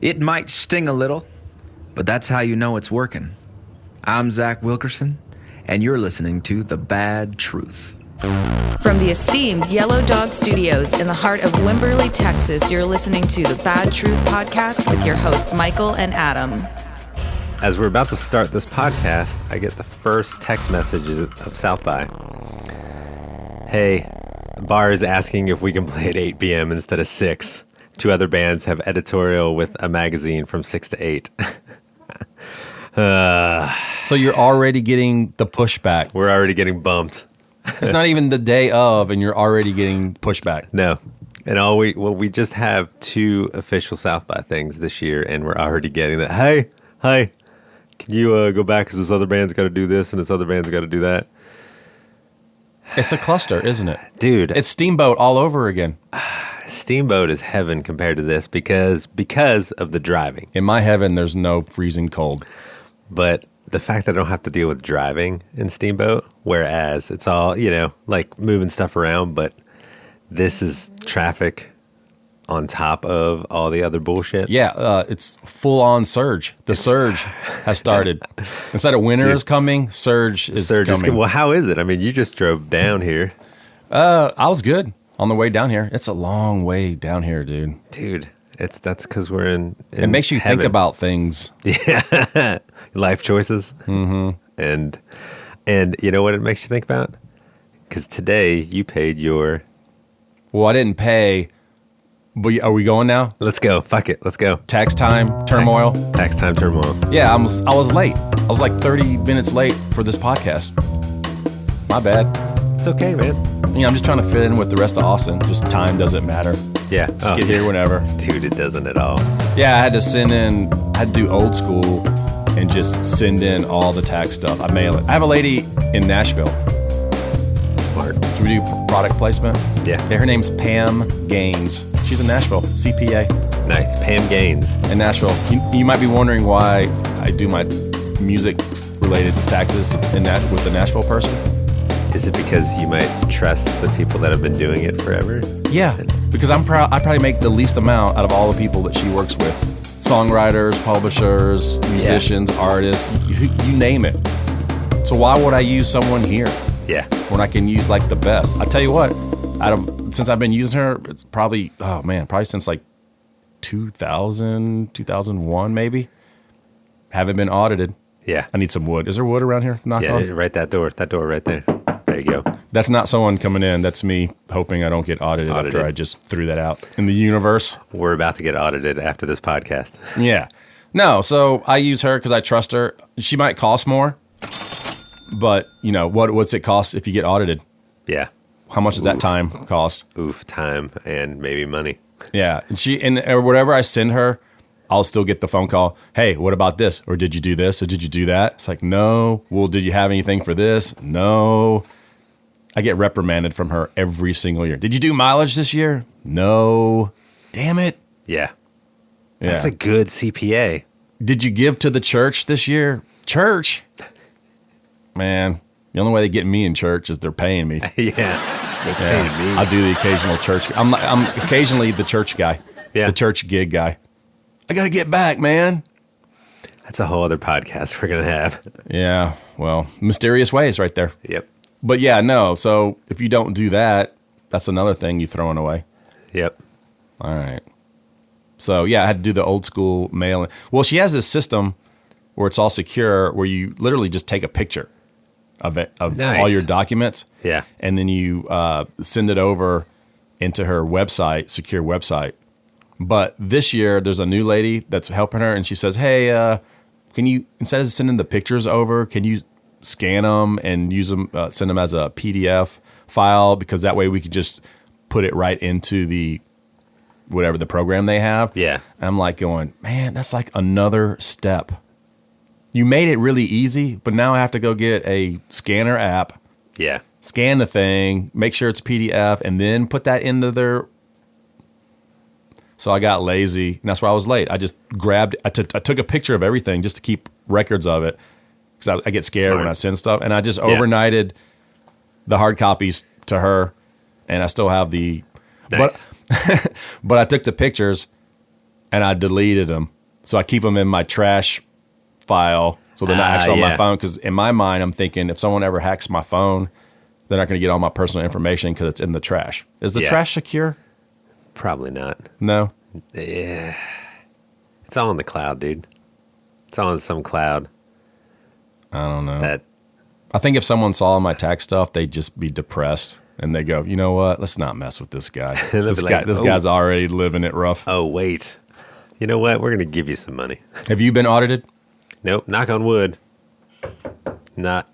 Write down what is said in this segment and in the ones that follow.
It might sting a little, but that's how you know it's working. I'm Zach Wilkerson, and you're listening to The Bad Truth. From the esteemed Yellow Dog Studios in the heart of Wimberley, Texas, you're listening to The Bad Truth podcast with your hosts, Michael and Adam. As we're about to start this podcast, I get the first text messages of South by. Hey, the bar is asking if we can play at 8 p.m. instead of 6. 2 other bands have editorial with a magazine from 6 to 8. So you're already getting the pushback. We're already getting bumped. It's not even the day of, and you're already getting pushback. No. And we just have 2 official South by things this year, and we're already getting that. Hey, can you go back because this other band's got to do this and this other band's got to do that? It's a cluster, isn't it? Dude. It's Steamboat all over again. Steamboat is heaven compared to this because of the driving. In my heaven, there's no freezing cold. But the fact that I don't have to deal with driving in Steamboat, whereas it's all, like moving stuff around, but this is traffic on top of all the other bullshit. Yeah, it's full-on surge. The surge has started. Instead of winter is coming, surge is coming. Well, how is it? I mean, you just drove down here. I was good on the way down here. It's a long way down here, dude. Dude, that's because we're in it makes you heaven. Think about things. Yeah, life choices. Mm-hmm. And you know what it makes you think about? Because today you paid your... Well, I didn't pay... But are we going now? Let's go. Fuck it. Let's go. Tax time turmoil. Tax time turmoil. Yeah, I was late. I was like 30 minutes late for this podcast. My bad. It's okay, man. I'm just trying to fit in with the rest of Austin. Just time doesn't matter. Yeah. Just get here whenever. Dude, it doesn't at all. Yeah, I had to do old school and just send in all the tax stuff. I mail it. I have a lady in Nashville. Smart. Should we do product placement? Yeah. Her name's Pam Gaines. She's in Nashville, CPA. Nice. Pam Gaines. In Nashville. You might be wondering why I do my music-related taxes with the Nashville person. Is it because you might trust the people that have been doing it forever? Yeah, because I probably make the least amount out of all the people that she works with. Songwriters, publishers, musicians, artists, you name it. So why would I use someone here? Yeah. When I can use like the best. I tell you what, since I've been using her, it's probably since like 2000, 2001 maybe. Haven't been audited. Yeah. I need some wood. Is there wood around here? Knock on? Right that door right there. There you go. That's not someone coming in. That's me hoping I don't get audited after I just threw that out in the universe. We're about to get audited after this podcast. Yeah. No, so I use her because I trust her. She might cost more, but what's it cost if you get audited? Yeah. How much does that time cost? Time and maybe money. Yeah. Or whatever I send her, I'll still get the phone call. Hey, what about this? Or did you do this? Or did you do that? It's like, no. Well, did you have anything for this? No. I get reprimanded from her every single year. Did you do mileage this year? No. Damn it. Yeah. That's a good CPA. Did you give to the church this year? Church? Man, the only way they get me in church is they're paying me. Yeah. They're paying me. I'll do the occasional church. I'm occasionally the church guy. Yeah. The church gig guy. I got to get back, man. That's a whole other podcast we're going to have. Yeah. Well, mysterious ways right there. Yep. But yeah, no. So if you don't do that, that's another thing you're throwing away. Yep. All right. So yeah, I had to do the old school mailing. Well, she has this system where it's all secure, where you literally just take a picture of it, of all your documents. Yeah. And then you send it over into her website, secure website. But this year, there's a new lady that's helping her, and she says, hey, can you, instead of sending the pictures over, can you scan them and use them, send them as a PDF file? Because that way we could just put it right into the whatever the program they have. Yeah. And I'm like going, man, that's like another step. You made it really easy, but now I have to go get a scanner app. Yeah. Scan the thing, make sure it's PDF, and then put that into their... So I got lazy, and that's why I was late. I just grabbed, I took a picture of everything just to keep records of it, because I get scared when I send stuff. And I just overnighted the hard copies to her, and I still have the... Nice. But I took the pictures, and I deleted them. So I keep them in my trash file, so they're not actually on my phone. Because in my mind, I'm thinking if someone ever hacks my phone, they're not going to get all my personal information because it's in the trash. Is the trash secure? Probably not. No. Yeah. It's all in the cloud, dude. It's all in some cloud. I don't know. I think if someone saw my tax stuff, they'd just be depressed. And they go, you know what? Let's not mess with this guy. This guy's already living it rough. Oh, wait. You know what? We're going to give you some money. Have you been audited? Nope. Knock on wood. Not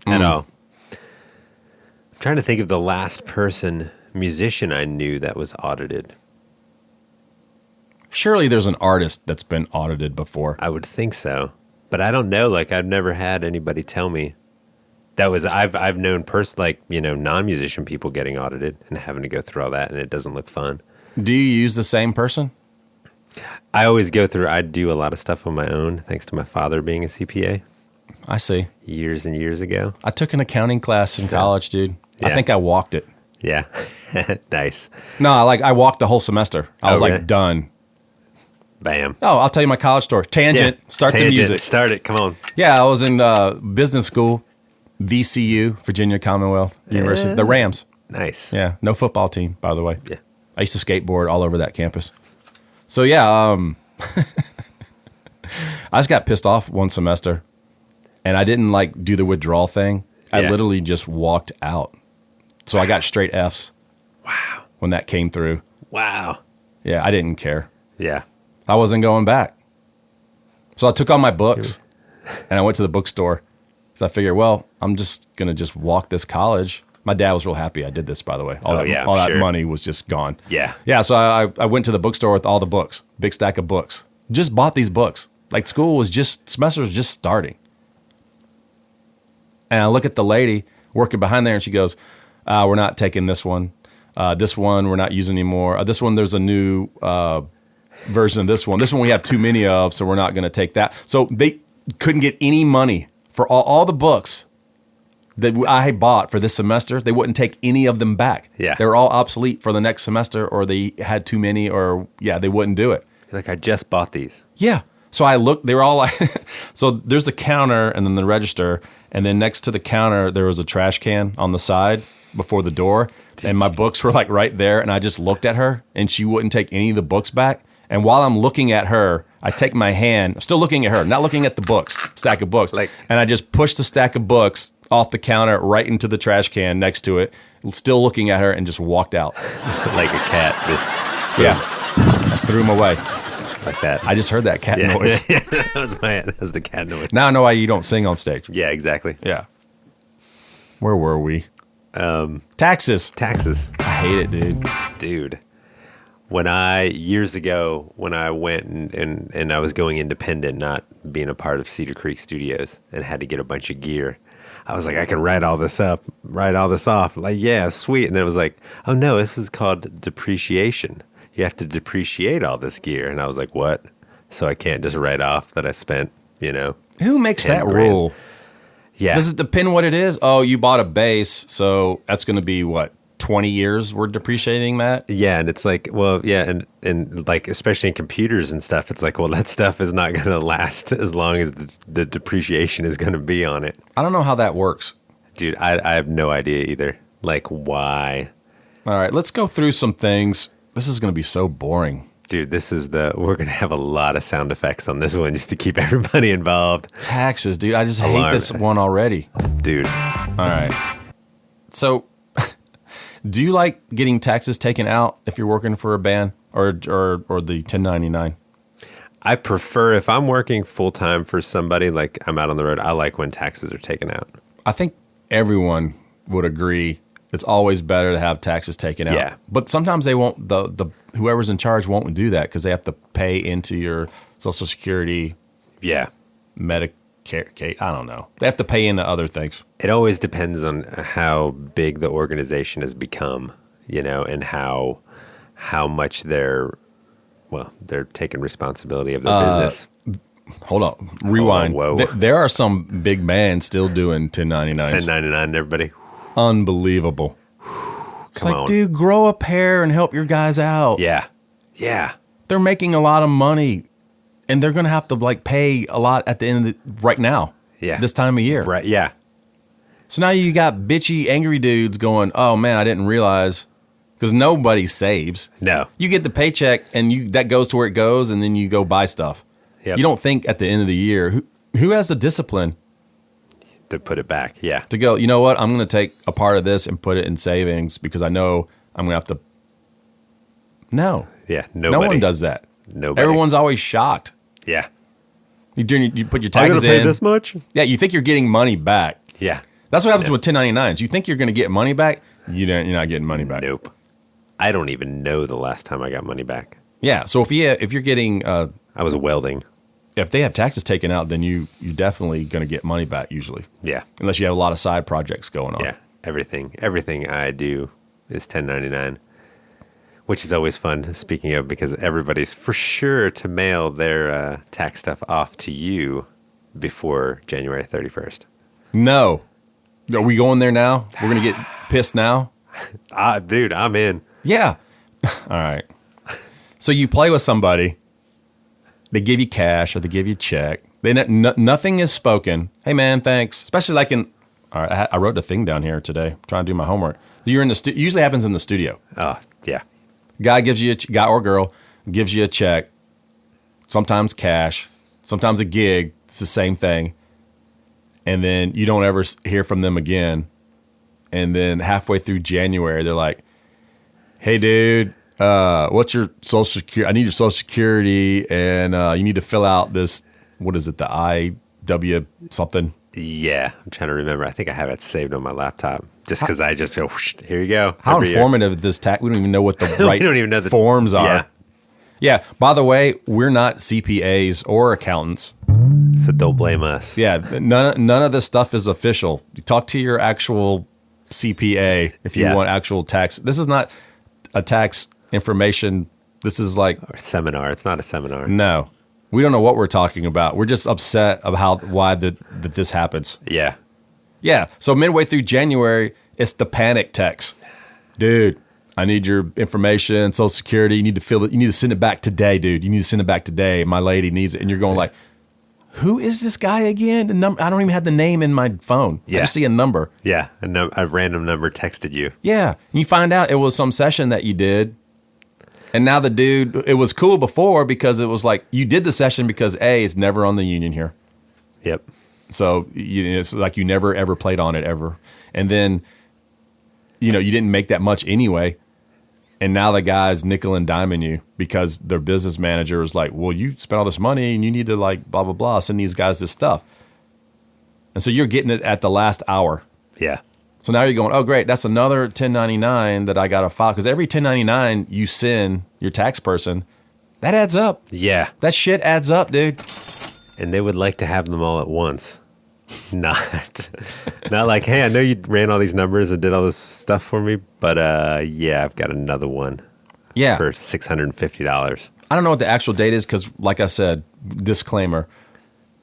at all. I'm trying to think of the last musician I knew that was audited. Surely there's an artist that's been audited before. I would think so. But I don't know. Like, I've never had anybody tell me. I've known non-musician people getting audited and having to go through all that, and it doesn't look fun. Do you use the same person? I always I do a lot of stuff on my own, thanks to my father being a CPA. I see. Years and years ago. I took an accounting class in college, dude. Yeah. I think I walked it. Yeah. Nice. No, I walked the whole semester. I was really? Done. Bam. Oh, I'll tell you my college story. Tangent. Yeah. Start the music. Start it. Come on. Yeah, I was in business school, VCU, Virginia Commonwealth University. The Rams. Nice. Yeah. No football team, by the way. Yeah. I used to skateboard all over that campus. So, yeah, I just got pissed off one semester, and I didn't, do the withdrawal thing. I literally just walked out. So I got straight Fs. Wow. When that came through. Wow. Yeah, I didn't care. Yeah. I wasn't going back. So I took all my books, and I went to the bookstore. So I figured, well, I'm just going to just walk this college. My dad was real happy I did this, by the way. All that money was just gone. Yeah. Yeah, so I went to the bookstore with all the books, big stack of books. Just bought these books. Semester was just starting. And I look at the lady working behind there, and she goes, we're not taking this one. This one we're not using anymore. This one, there's a new version of this one. This one we have too many of, so we're not going to take that. So they couldn't get any money for all the books that I had bought for this semester. They wouldn't take any of them back. Yeah. They were all obsolete for the next semester, or they had too many, or they wouldn't do it. Like, I just bought these. Yeah. So I looked, they were all so there's the counter and then the register, and then next to the counter, there was a trash can on the side before the door, and my books were right there, and I just looked at her, and she wouldn't take any of the books back. And while I'm looking at her, I take my hand, I'm still looking at her, not looking at the books, stack of books, and I just pushed the stack of books off the counter right into the trash can next to it, still looking at her, and just walked out. Like a cat. I threw him away. Like that. I just heard that cat noise. That was the cat noise. Now I know why you don't sing on stage. Yeah, exactly. Yeah. Where were we? Taxes. I hate it, dude. Dude. Years ago, when I went and I was going independent, not being a part of Cedar Creek Studios, and had to get a bunch of gear, I was like, I can write all this off. Like, yeah, sweet. And then it was like, oh no, this is called depreciation. You have to depreciate all this gear. And I was like, what? So I can't just write off that I spent, Who makes that grand. rule? Yeah. Does it depend what it is? Oh, you bought a bass, so that's going to be what? 20 years we're depreciating that? Yeah, and it's like, well, yeah, and like, especially in computers and stuff, it's like, well, that stuff is not going to last as long as the depreciation is going to be on it. I don't know how that works. Dude, I have no idea either. Like, why? All right, let's go through some things. This is going to be so boring. Dude, we're going to have a lot of sound effects on this one just to keep everybody involved. Taxes, dude. I just hate this one already. Dude. All right. So, do you like getting taxes taken out if you're working for a band or the 1099? I prefer, if I'm working full-time for somebody, like I'm out on the road, I like when taxes are taken out. I think everyone would agree it's always better to have taxes taken out. Yeah. But sometimes they won't, the whoever's in charge won't do that because they have to pay into your Social Security. Yeah. Medicare, I don't know. They have to pay into other things. It always depends on how big the organization has become, and how much they're taking responsibility of their business. Hold on. Rewind. Whoa. There are some big bands still doing 1099s. 1099, everybody. Unbelievable. It's Come like, on. dude, grow a pair and help your guys out. Yeah. Yeah. They're making a lot of money, and they're going to have to like pay a lot at the end of right now. Yeah. This time of year. Right. Yeah. So now you got bitchy, angry dudes going, oh man, I didn't realize, because nobody saves. No. You get the paycheck and that goes to where it goes, and then you go buy stuff. Yep. You don't think at the end of the year, who has the discipline To put it back. Yeah. to go, you know what, I'm going to take a part of this and put it in savings because I know I'm going to have to. No. Yeah. No Nobody. one does that. Nobody. Everyone's always shocked. Yeah. You put your I gotta taxes pay in. this much? Yeah, you think you're getting money back. Yeah. That's what happens with 1099s. You think you're going to get money back. You're not getting money back. Nope. I don't even know the last time I got money back. Yeah. So if you're getting I was welding. if they have taxes taken out, then you're definitely going to get money back usually. Yeah. Unless you have a lot of side projects going on. Yeah. Everything I do is 1099, which is always fun, speaking of, because everybody's for sure to mail their tax stuff off to you before January 31st. No. Are we going there now? We're going to get pissed now? Dude, I'm in. Yeah. All right. So you play with somebody. They give you cash or they give you a check. Nothing is spoken. Hey, man, thanks. Especially like in, all right, I wrote the thing down here today. I'm trying to do my homework. You're in the usually happens in the studio. Oh, yeah. Guy gives you guy or girl gives you a check. Sometimes cash. Sometimes a gig. It's the same thing. And then you don't ever hear from them again. And then halfway through January, they're like, hey, dude, what's your social security? I need your social security, and you need to fill out this, what is it, the IW something? Yeah. I'm trying to remember. I think I have it saved on my laptop just because I just go, whoosh, here you go. How every year. informative this tax? We don't even know what the right don't even know the forms are. Yeah. Yeah. By the way, we're not CPAs or accountants. So don't blame us. Yeah. None of this stuff is official. You talk to your actual CPA if you Yeah. want actual tax. This is not a tax information. This is like, Or seminar. It's not a seminar. no, we don't know what we're talking about. We're just upset about why that this happens. Yeah. Yeah. So midway through January, it's the panic text. Dude, I need your information, Social Security. You need to fill it. You need to send it back today, dude. You need to send it back today. My lady needs it. And you're going like, who is this guy again? The number, I don't even have the name in my phone. Yeah. I just see a number. Yeah. A random number texted you. Yeah. And you find out it was some session that you did. And now the dude, it was cool before because it was like, you did the session because A, it's never on the union here. Yep. So it's like you never, ever played on it ever. And then, you didn't make that much anyway. And now the guy's nickel and diming you because their business manager is like, well, you spent all this money and you need to like blah, blah, blah, send these guys this stuff. And so you're getting it at the last hour. Yeah. So now you're going, oh, great, that's another 1099 that I got to file. Because every 1099 you send your tax person, that adds up. Yeah. That shit adds up, dude. And they would like to have them all at once. Not like, hey, I know you ran all these numbers and did all this stuff for me, but yeah, I've got another one. Yeah. For $650. I don't know what the actual date is because, like I said, disclaimer.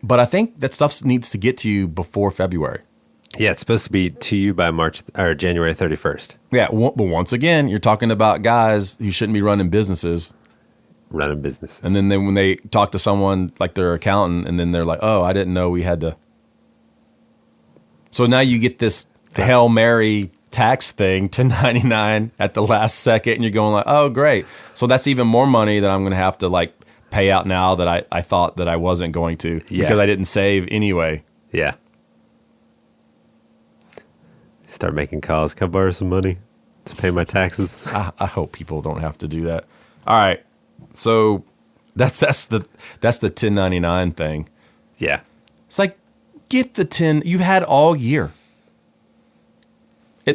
But I think that stuff needs to get to you before February. Yeah, it's supposed to be to you by January 31st. Yeah, but once again, you're talking about guys who shouldn't be running businesses. Running businesses. And then when they talk to someone like their accountant, and then they're like, oh, I didn't know we had to. So now you get this Hail Mary tax thing, 1099 at the last second, and you're going like, oh, great. So that's even more money that I'm going to have to like pay out now that I thought that I wasn't going to because I didn't save anyway. Yeah. Start making calls. Can I borrow some money to pay my taxes? I hope people don't have to do that. All right. So that's the 1099 thing. Yeah. It's like, get the 10 you've had all year.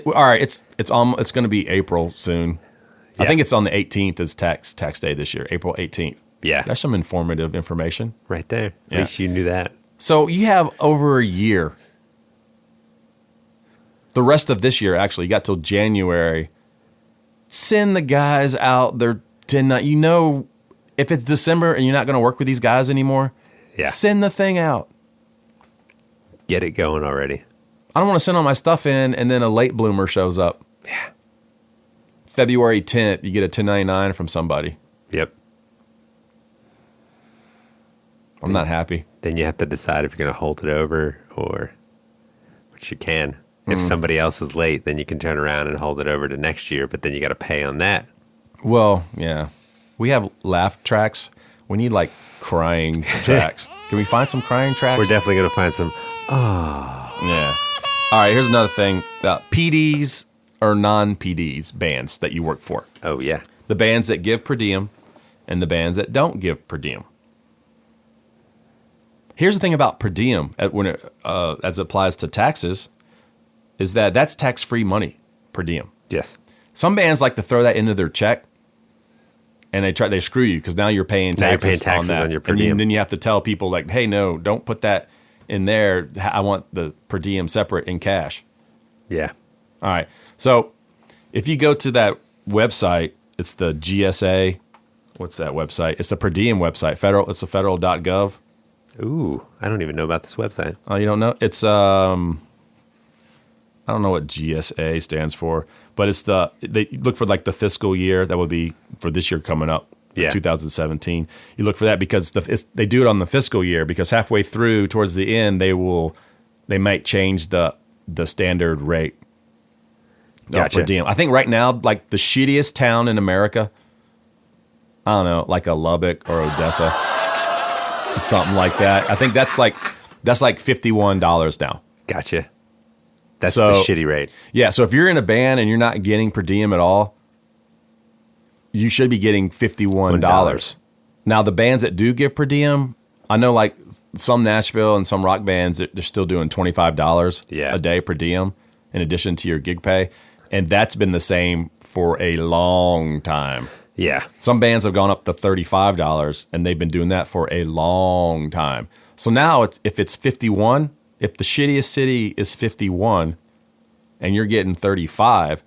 All right, it's going to be April soon. Yeah. I think it's on the 18th is tax day this year, April 18th. Yeah. That's some informative information. Right there. Yeah. At least you knew that. So you have over a year. The rest of this year, actually, you got till January. Send the guys out their 10. If it's December and you're not going to work with these guys anymore, send the thing out. Get it going already. I don't want to send all my stuff in and then a late bloomer shows up. Yeah. February 10th, you get a 1099 from somebody. Yep. I'm not happy. Then you have to decide if you're going to hold it over or, which you can. If somebody else is late, then you can turn around and hold it over to next year, but then you got to pay on that. Well, yeah. We have laugh tracks. We need like crying tracks. Can we find some crying tracks? We're definitely going to find some. Yeah. All right, here's another thing. PDs or non-PDs bands that you work for. Oh, yeah. The bands that give per diem and the bands that don't give per diem. Here's the thing about per diem as it applies to taxes is that that's tax-free money per diem. Yes. Some bands like to throw that into their check and they screw you because now you're paying taxes, on your per diem. And then you have to tell people like, hey, no, don't put that in there. I want the per diem separate in cash. Yeah. All right. So if you go to that website, it's the GSA. What's that website? It's a per diem website. It's the federal.gov. Ooh, I don't even know about this website. Oh, you don't know? It's I don't know what GSA stands for, but it's they look for like the fiscal year that would be for this year coming up. Yeah. 2017. You look for that because they do it on the fiscal year because halfway through towards the end they might change the standard rate. Gotcha. Per diem. I think right now like the shittiest town in America, I don't know, like a Lubbock or Odessa, something like that. I think that's like $51 now. Gotcha. That's the shitty rate. Yeah, so if you're in a band and you're not getting per diem at all, you should be getting $51. Now, the bands that do give per diem, I know like some Nashville and some rock bands, they're still doing $25 a day per diem in addition to your gig pay. And that's been the same for a long time. Yeah. Some bands have gone up to $35, and they've been doing that for a long time. So now, if it's 51, if the shittiest city is 51, and you're getting 35,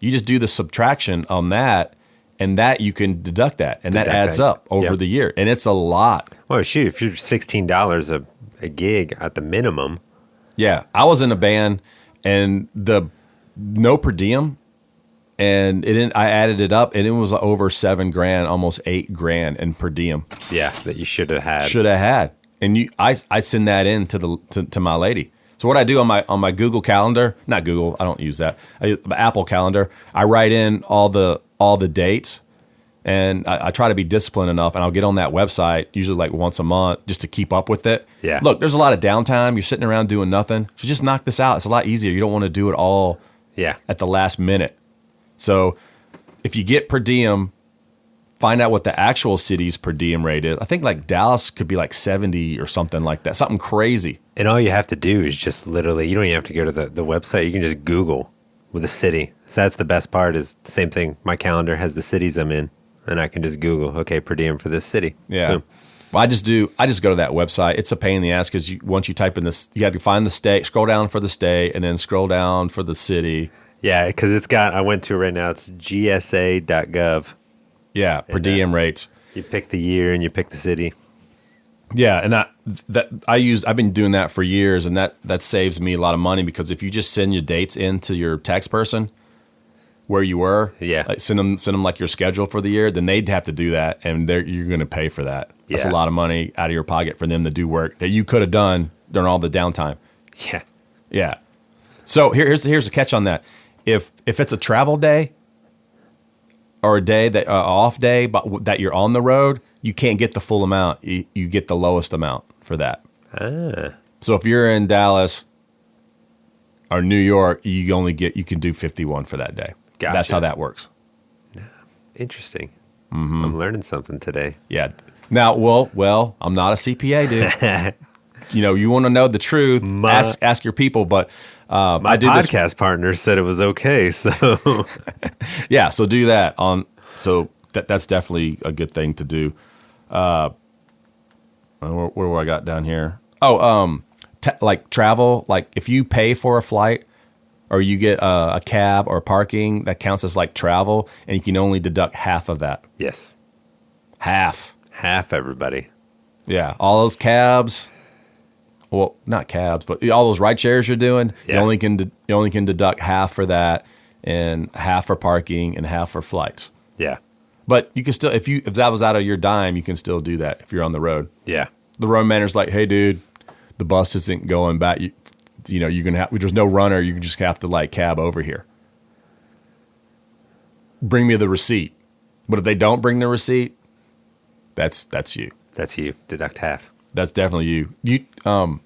you just do the subtraction on that, and that you can deduct that, and that adds up over the year, and it's a lot. Well, shoot, if you're $16 a gig at the minimum. Yeah, I was in a band, and the no per diem. And I added it up, and it was over $7,000, almost $8,000 in per diem. Yeah, that you should have had. Should have had, and I send that in to my lady. So what I do on my Google Calendar, not Google, I don't use that. Apple Calendar. I write in all the dates, and I try to be disciplined enough, and I'll get on that website usually like once a month just to keep up with it. Yeah. Look, there's a lot of downtime. You're sitting around doing nothing, so just knock this out. It's a lot easier. You don't want to do it all. Yeah. At the last minute. So if you get per diem, find out what the actual city's per diem rate is. I think like Dallas could be like 70 or something like that, something crazy. And all you have to do is just literally, you don't even have to go to the website. You can just Google with a city. So that's the best part is the same thing. My calendar has the cities I'm in, and I can just Google, okay, per diem for this city. Yeah. Boom. Well, I just go to that website. It's a pain in the ass because once you type in this, you have to find the state, scroll down for the state, and then scroll down for the city. Yeah, because I went to it right now. It's gsa.gov. Yeah, per diem rates. You pick the year and you pick the city. Yeah, and I've been doing that for years, and that saves me a lot of money because if you just send your dates into your tax person where you were, like send them like your schedule for the year, then they'd have to do that, and you're going to pay for that. That's a lot of money out of your pocket for them to do work that you could have done during all the downtime. Yeah. Yeah. So here's the catch on that. If it's a travel day or a day that off day, but that you're on the road, you can't get the full amount. You get the lowest amount for that. So if you're in Dallas or New York, you can do 51 for that day. Gotcha. That's how that works. Interesting. Mm-hmm. I'm learning something today. Yeah. Now, well, I'm not a CPA, dude. You want to know the truth, ask your people, but my podcast partner said it was okay, so yeah, so do that so that's definitely a good thing to do. Where I got down here? Like travel, like if you pay for a flight or you get a cab or parking, that counts as like travel, and you can only deduct half of that. Yes, half, everybody. Yeah, all those cabs. Well, not cabs, but all those ride shares you're doing, you only can deduct half for that, and half for parking, and half for flights. Yeah, but you can still, if that was out of your dime, you can still do that if you're on the road. Yeah, The road manager's like, hey, dude, the bus isn't going back. You know, you're going to have, there's no runner. You just have to like cab over here. Bring me the receipt. But if they don't bring the receipt, that's you. That's you. Deduct half. That's definitely you. You have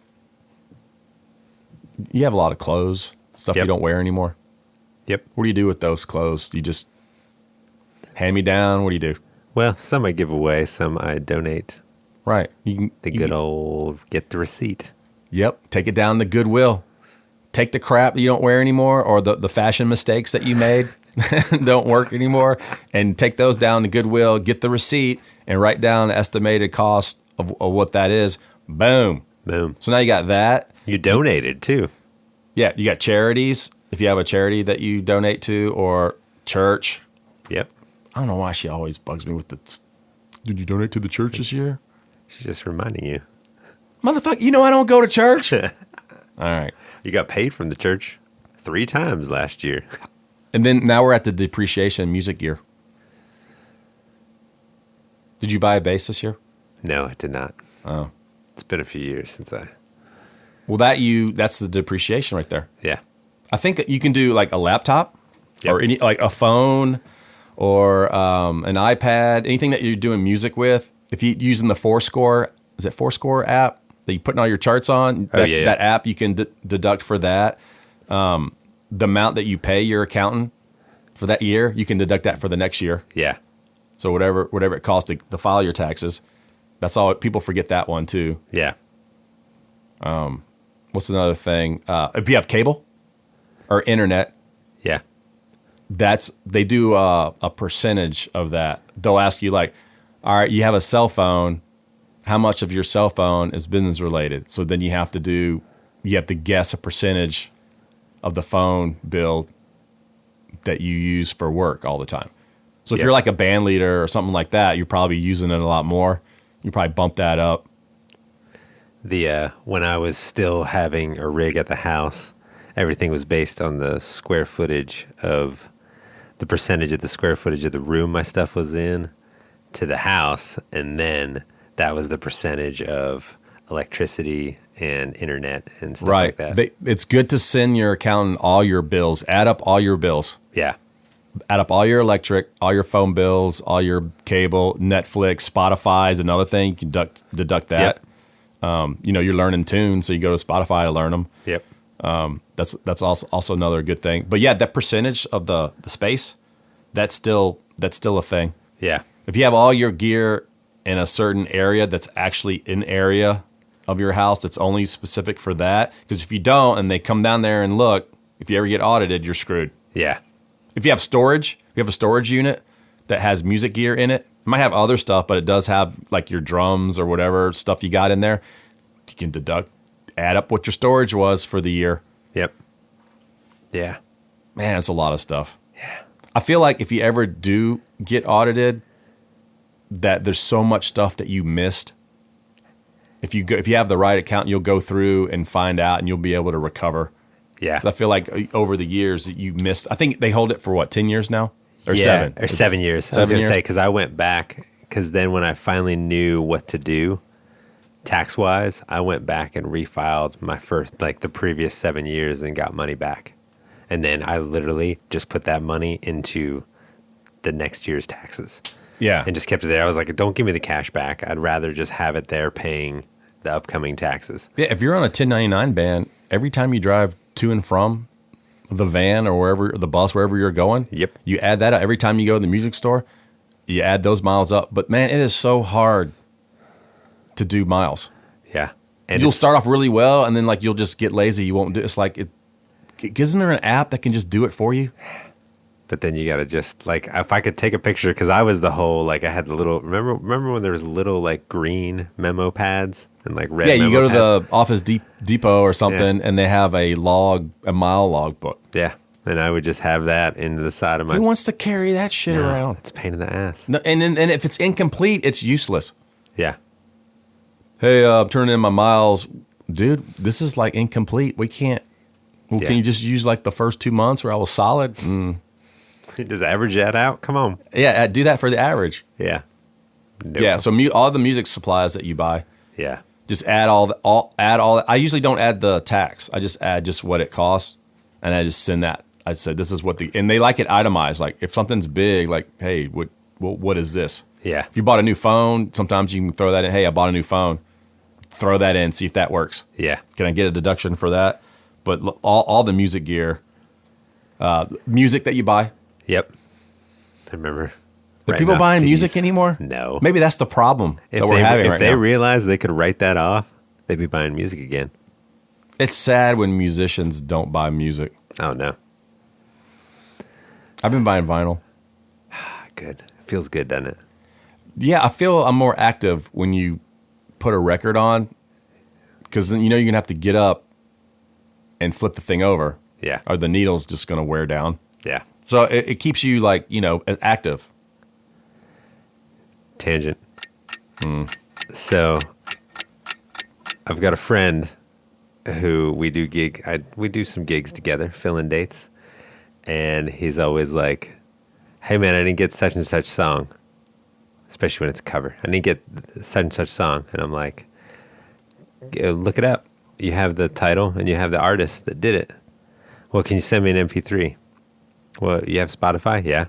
a lot of clothes, stuff you don't wear anymore. Yep. What do you do with those clothes? Do you just hand me down? What do you do? Well, some I give away, some I donate. Right. Old get the receipt. Yep. Take it down to Goodwill. Take the crap that you don't wear anymore or the fashion mistakes that you made don't work anymore and take those down to Goodwill, get the receipt and write down the estimated cost of what that is. Boom. Boom. So now you got that. You donated too. Yeah. You got charities. If you have a charity that you donate to or church. Yep. I don't know why she always bugs me with the, did you donate to the church this year? She's just reminding you. Motherfucker, you know I don't go to church. All right. You got paid from the church 3 times last year. And then now we're at the depreciation music gear. Did you buy a bass this year? No, I did not. Oh. It's been a few years since I... Well, that's the depreciation right there. Yeah. I think you can do like a laptop or any like a phone or an iPad, anything that you're doing music with. If you're using the Fourscore, is it Fourscore app that you're putting all your charts on? That app you can deduct for that. The amount that you pay your accountant for that year, you can deduct that for the next year. Yeah. So whatever it costs to file your taxes, that's all. People forget that one too. Yeah. What's another thing? If you have cable or internet, yeah, they do a percentage of that. They'll ask you like, all right, you have a cell phone. How much of your cell phone is business related? So then you have to guess a percentage of the phone bill that you use for work all the time. So if you're like a band leader or something like that, you're probably using it a lot more. You probably bump that up. When I was still having a rig at the house, everything was based on the square footage of the percentage of the square footage of the room my stuff was in to the house, and then that was the percentage of electricity and internet and stuff like that. It's good to send your accountant all your bills. Add up all your bills. Yeah. Add up all your electric, all your phone bills, all your cable, Netflix, Spotify is another thing. You can deduct that. Yep. You're learning tunes, so you go to Spotify to learn them. Yep. That's also another good thing. But yeah, that percentage of the space, that's still a thing. Yeah. If you have all your gear in a certain area that's actually an area of your house that's only specific for that, because if you don't and they come down there and look, if you ever get audited, you're screwed. Yeah. If you have storage, you have a storage unit that has music gear in it. It might have other stuff, but it does have like your drums or whatever stuff you got in there. You can add up what your storage was for the year. Yep. Yeah. Man, it's a lot of stuff. Yeah. I feel like if you ever do get audited, that there's so much stuff that you missed. If you have the right account, you'll go through and find out, and you'll be able to recover. Yeah. 'Cause I feel like over the years that you missed. I think they hold it for 10 years now, or 7, or 7 years. I was going to say because I went back because then when I finally knew what to do tax wise, I went back and refiled my first the previous 7 years and got money back, and then I literally just put that money into the next year's taxes. Yeah. And just kept it there. I was like, don't give me the cash back. I'd rather just have it there paying the upcoming taxes. Yeah, if you're on a 1099 ban, every time you drive to and from the van or wherever, the bus, wherever you're going, yep, you add that up. Every time you go to the music store, you add those miles up. But man, it is so hard to do miles. Yeah. And you'll start off really well, and then you'll just get lazy. You won't do it's like isn't there an app that can just do it for you? But then you got to just if I could take a picture, because I was the whole I had the little remember when there was little green memo pads and red. Yeah, you go to pad? the Office Depot or something, and they have a mile log book. Yeah, and I would just have that into the side of my. Who wants to carry that shit around? It's a pain in the ass. No, and if it's incomplete, it's useless. Yeah. Hey, I'm turning in my miles, dude. This is incomplete. We can't. Well, Yeah. Can you just use the first 2 months where I was solid? Just average that out. Come on. Yeah, do that for the average. Yeah. Nope. Yeah. So all the music supplies that you buy, Yeah. Just add add all. I usually don't add the tax. I just add just what it costs, and I just send that. I said this is what and they like it itemized. Like if something's big, like hey, what is this? Yeah. If you bought a new phone, sometimes you can throw that in. Hey, I bought a new phone. Throw that in, see if that works. Yeah. Can I get a deduction for that? But all the music gear, music that you buy. Yep. I remember. Are people buying music anymore? No. Maybe that's the problem that we're having right now. If they realized they could write that off, they'd be buying music again. It's sad when musicians don't buy music. Oh, no. I've been buying vinyl. Good. It feels good, doesn't it? Yeah, I feel I'm more active when you put a record on because then you're going to have to get up and flip the thing over. Yeah. Or the needle's just going to wear down. Yeah. So it keeps you active. Tangent. So I've got a friend who we do some gigs together, fill in dates. And he's always like, hey man, I didn't get such and such song. Especially when it's a cover. I didn't get such and such song. And I'm like, look it up. You have the title and you have the artist that did it. Well, can you send me an MP3? Well, you have Spotify? Yeah.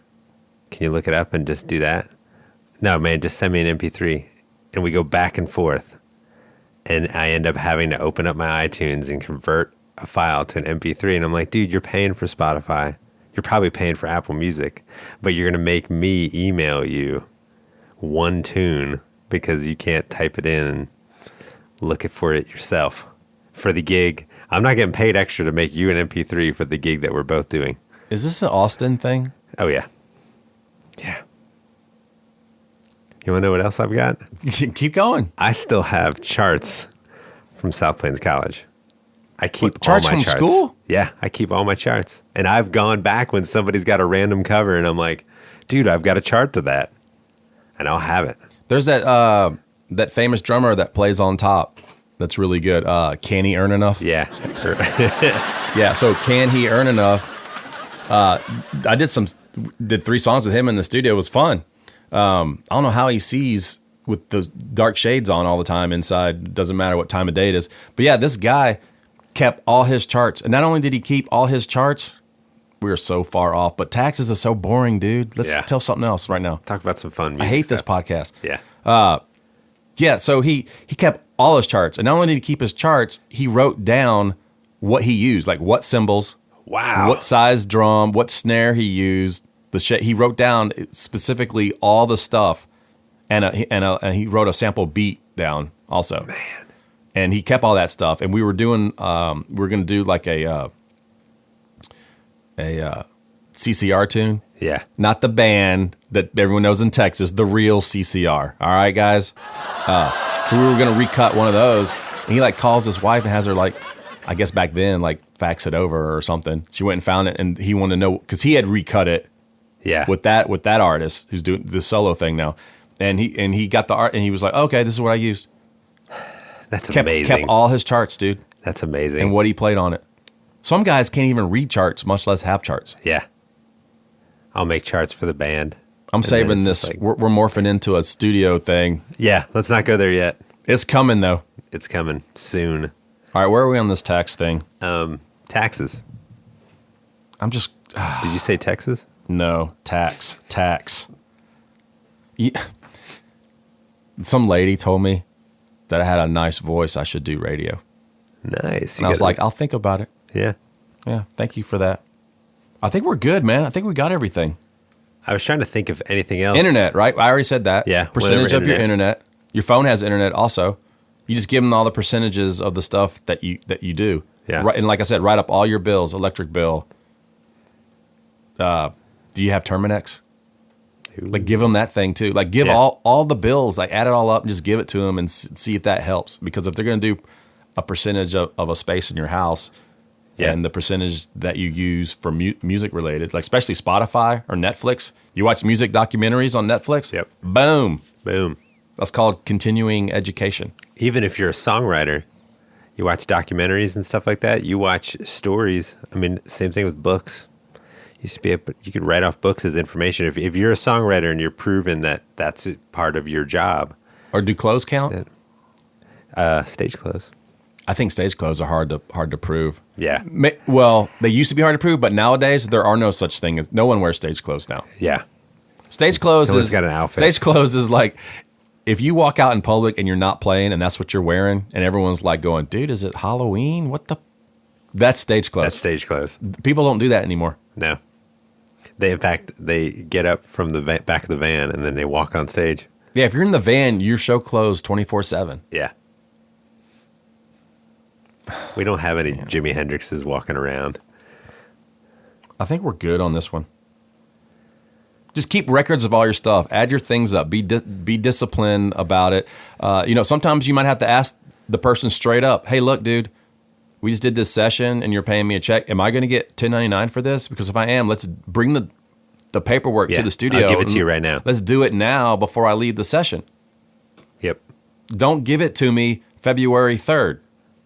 Can you look it up and just do that? No, man, just send me an MP3. And we go back and forth. And I end up having to open up my iTunes and convert a file to an MP3. And I'm like, dude, you're paying for Spotify. You're probably paying for Apple Music. But you're going to make me email you one tune because you can't type it in and look for it yourself for the gig. I'm not getting paid extra to make you an MP3 for the gig that we're both doing. Is this an Austin thing? Oh, yeah. Yeah. You want to know what else I've got? Keep going. I still have charts from South Plains College. I keep charts all my from charts. School? Yeah, I keep all my charts. And I've gone back when somebody's got a random cover and I'm like, dude, I've got a chart to that. And I'll have it. There's that famous drummer that plays on top. That's really good. Can he earn enough? Yeah. Yeah. So can he earn enough? I did 3 songs with him in the studio. It was fun. I don't know how he sees with the dark shades on all the time inside. Doesn't matter what time of day it is. But yeah, this guy kept all his charts. And not only did he keep all his charts, we are so far off. But taxes is so boring, dude. Let's tell something else right now. Talk about some fun music I hate stuff. this podcast. Yeah. Yeah, so he kept all his charts. And not only did he keep his charts, he wrote down what he used, like what cymbals, Wow. what size drum, what snare he used. He wrote down specifically all the stuff, and he wrote a sample beat down also. Man. And he kept all that stuff. And we were doing, we were going to do like a CCR tune. Yeah. Not the band that everyone knows in Texas, the real CCR. All right, guys? So we were going to recut one of those. And he like calls his wife and has her like, I guess back then, like fax it over or something. She went and found it and he wanted to know, because he had recut it. Yeah. With that artist who's doing this solo thing now. And he got the art and he was like, okay, this is what I used. That's amazing. Kept all his charts, dude. That's amazing. And what he played on it. Some guys can't even read charts, much less have charts. Yeah. I'll make charts for the band. I'm saving this. Like, we're morphing into a studio thing. Yeah, let's not go there yet. It's coming, though. It's coming soon. All right, where are we on this tax thing? Taxes. I'm just... Did you say Texas? No, tax. Yeah. Some lady told me that I had a nice voice. I should do radio. Nice. And I was like, I'll think about it. Yeah. Yeah, thank you for that. I think we're good, man. I think we got everything. I was trying to think of anything else. Internet, right? I already said that. Yeah. Percentage of your internet. Your phone has internet also. You just give them all the percentages of the stuff that you do. Yeah. Right, and like I said, write up all your bills, electric bill. Do you have Terminex? Ooh. Like give them that thing too. Like give all the bills, like add it all up and just give it to them and see if that helps. Because if they're going to do a percentage of a space in your house and the percentage that you use for music related, like especially Spotify or Netflix, you watch music documentaries on Netflix. Yep. Boom. That's called continuing education. Even if you're a songwriter, you watch documentaries and stuff like that. You watch stories. I mean, same thing with books. You could write off books as information. If you're a songwriter and you're proven that that's part of your job. Or do clothes count? Stage clothes. I think stage clothes are hard to prove. Yeah. Well, they used to be hard to prove, but nowadays there are no such thing as no one wears stage clothes now. Yeah. Stage clothes Someone's is got an outfit. Stage clothes is like if you walk out in public and you're not playing and that's what you're wearing and everyone's like going, dude, is it Halloween? What the? That's stage clothes. That's stage clothes. People don't do that anymore. No. In fact, they get up from the back of the van and then they walk on stage. Yeah, if you're in the van, you're show clothes 24/7. Yeah. We don't have any Jimi Hendrixes walking around. I think we're good on this one. Just keep records of all your stuff. Add your things up. Be disciplined about it. Sometimes you might have to ask the person straight up, hey, look, dude, we just did this session and you're paying me a check. Am I going to get $10.99 for this? Because if I am, let's bring the paperwork to the studio. I'll give it to you right now. Let's do it now before I leave the session. Yep. Don't give it to me February 3rd.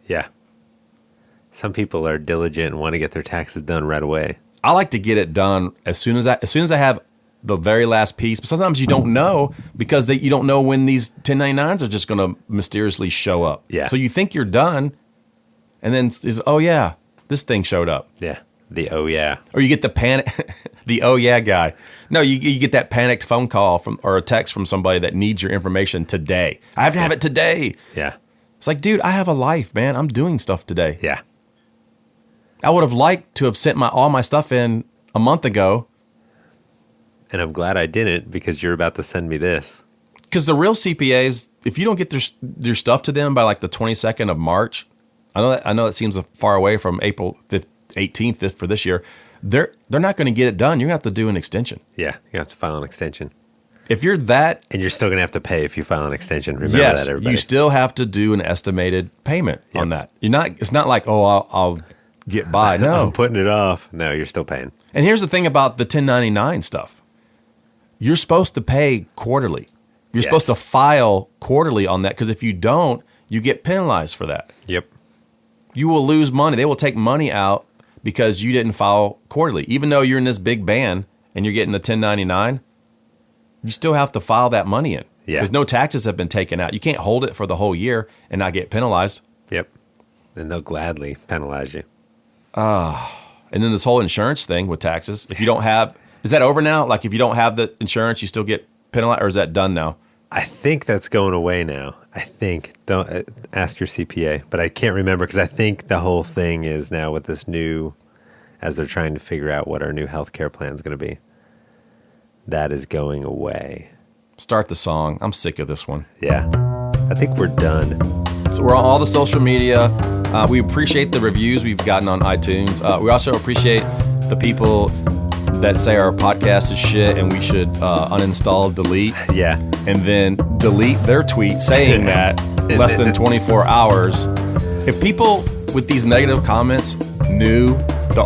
Yeah. Some people are diligent and want to get their taxes done right away. I like to get it done as soon as I have the very last piece. But sometimes you don't know because you don't know when these 1099s are just going to mysteriously show up. Yeah. So you think you're done, and then oh yeah, this thing showed up. Yeah. The oh yeah. Or you get the panic, the oh yeah guy. No, you get that panicked phone call or a text from somebody that needs your information today. I have to have it today. Yeah. It's like, dude, I have a life, man. I'm doing stuff today. Yeah. I would have liked to have sent all my stuff in a month ago. And I'm glad I didn't because you're about to send me this. Because the real CPAs, if you don't get their stuff to them by like the 22nd of March, I know that seems far away from April 18th for this year. They're not going to get it done. You're going to have to do an extension. Yeah, you have to file an extension. If you're that... And you're still going to have to pay if you file an extension. Remember yes, that, everybody. You still have to do an estimated payment on that. It's not like, oh, I'll get by. No. I'm putting it off. No, you're still paying. And here's the thing about the 1099 stuff. You're supposed to pay quarterly. You're supposed to file quarterly on that because if you don't, you get penalized for that. Yep. You will lose money. They will take money out because you didn't file quarterly. Even though you're in this big band and you're getting the 1099, you still have to file that money in. Yeah. Because no taxes have been taken out. You can't hold it for the whole year and not get penalized. Yep. And they'll gladly penalize you. And then this whole insurance thing with taxes. If you don't have, is that over now? Like if you don't have the insurance, you still get penalized, or is that done now? I think that's going away now. I think. Don't ask your CPA, but I can't remember because I think the whole thing is now with this new, as they're trying to figure out what our new healthcare plan is going to be. That is going away. Start the song. I'm sick of this one. Yeah. I think we're done. So we're on all the social media. We appreciate the reviews we've gotten on iTunes. We also appreciate the people that say our podcast is shit and we should uninstall, delete. Yeah. And then delete their tweet saying that less than 24 hours. If people with these negative comments knew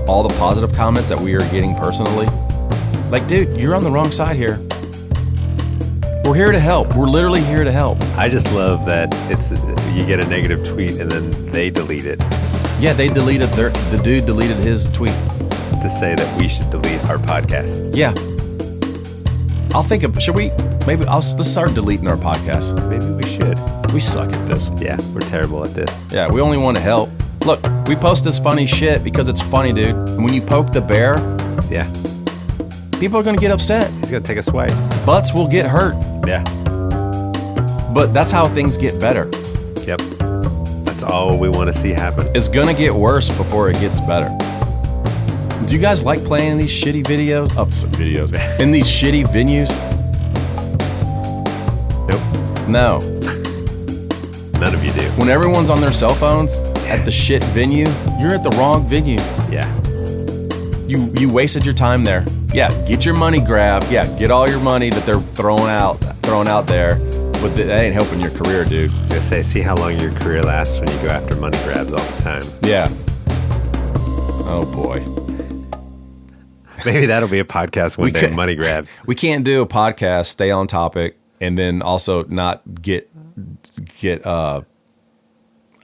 all the positive comments that we are getting personally, like, dude, you're on the wrong side here. We're here to help. We're literally here to help. I just love that you get a negative tweet and then they delete it Yeah, they deleted the dude deleted his tweet. to say that we should delete our podcast. Yeah. Let's start deleting our podcast. Maybe we should. We suck at this. Yeah, we're terrible at this. Yeah, we only want to help. Look, we post this funny shit because it's funny, dude. And when you poke the bear, Yeah. people are going to get upset. He's going to take a swipe. Butts will get hurt. Yeah. But that's how things get better. Yep. That's all we want to see happen. It's going to get worse before it gets better. Do you guys like playing in these shitty videos? In these shitty venues? Nope. No. None of you do. When everyone's on their cell phones at the shit venue, you're at the wrong venue. Yeah. You wasted your time there. Yeah, get your money grabbed. Yeah, get all your money that they're throwing out there. But that ain't helping your career, dude. I was going to say, see how long your career lasts when you go after money grabs all the time. Yeah. Oh, boy. Maybe that'll be a podcast one day, money grabs. We can't do a podcast, stay on topic, and then also not get I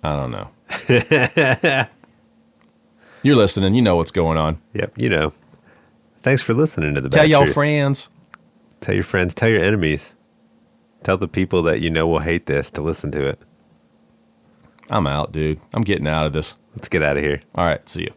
don't know. You're listening. You know what's going on. Yep, you know. Thanks for listening to The Bad Tell y'all Truth. friends. Tell your friends. Tell your enemies. Tell the people that you know will hate this to listen to it. I'm out, dude. I'm getting out of this. Let's get out of here. All right. See you.